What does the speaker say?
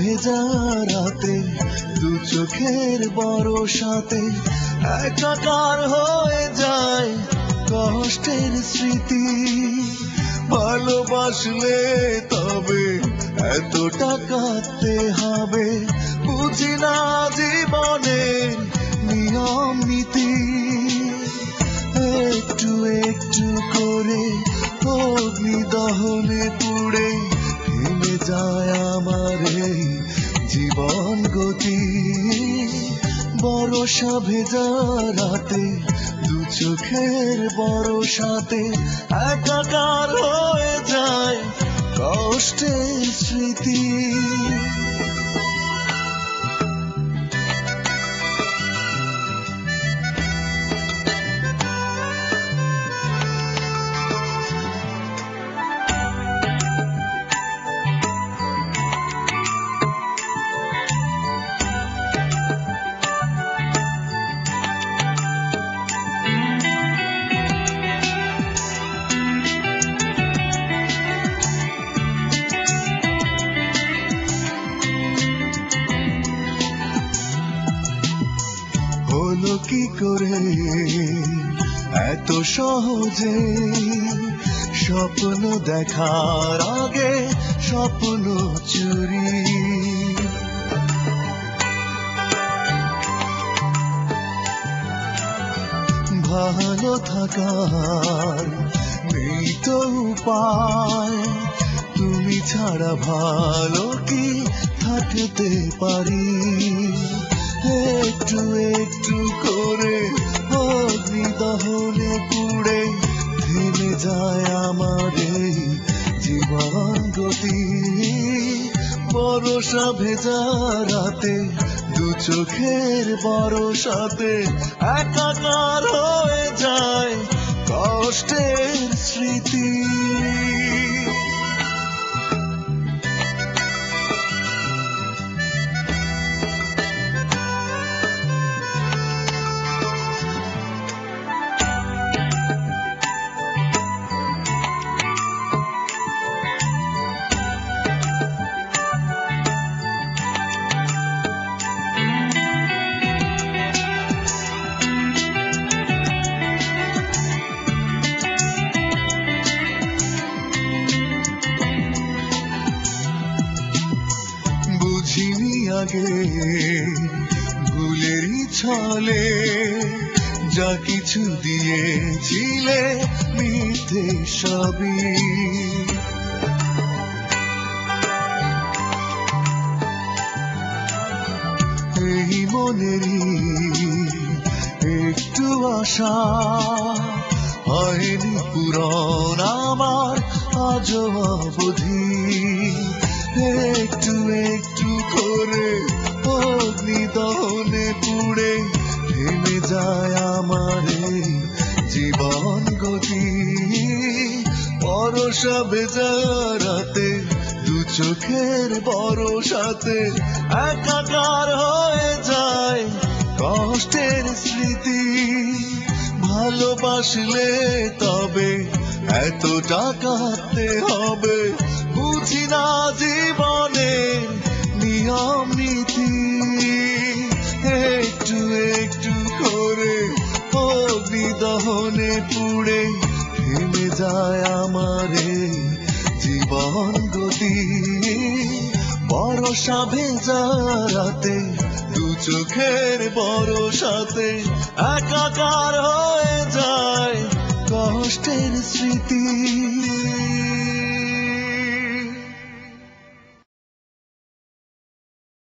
ভেজা রাতে দু চোখের বরসাতে একাকার হয়ে যায় কষ্টের স্মৃতি। ভালোবাসলে তবে এতটা কাঁদতে হবে, বুঝি না জীবনের নিয়ম নীতি। একটু একটু করে অগ্নি দহনে পুড়ে থেমে যায় আমার এই জীবন গতি। বরষা ভেজা রাতে দু চোখের বরসাতে একাকার হয়ে যায় কষ্টের স্মৃতি। হলো কি করে এত সহজে স্বপ্ন দেখার আগে স্বপ্ন চুরি। ভালো থাকার নেই তো উপায়, তুমি ছাড়া ভালো কি থাকতে পারি। একটু একটু করে অগ্নি দহনে পুড়ে থেমে যায় আমার এই জীবন গতি। বরষা ভেজা রাতে দু চোখের বরসাতে একাকার হয়ে যায় কষ্টের স্মৃতি। বুঝিনি আগে ভুলেরই ছলে যা কিছু দিয়েছিলে মিথ্যে সবই। এই মনেরই একটু আশা হয়নি পূরণ আমার আজও অবধি। একটু একটু করে অগ্নি দহনে পুড়ে থেমে যায় আমার এই জীবন গতি। বরষা ভেজা রাতে দু চোখের বরসাতে একাকার হয়ে যায় কষ্টের স্মৃতি। ভালোবাসলে তবে এতটা কাঁদতে হবে, বুঝি না জীবনের নিয়ম নীতি। একটু একটু করে অগ্নি দহনে পুড়ে থেমে যায় আমার এই জীবন গতি। বরষা ভেজা রাতে দু চোখের বরসাতে একাকার হয়ে যায় কষ্টের স্মৃতি।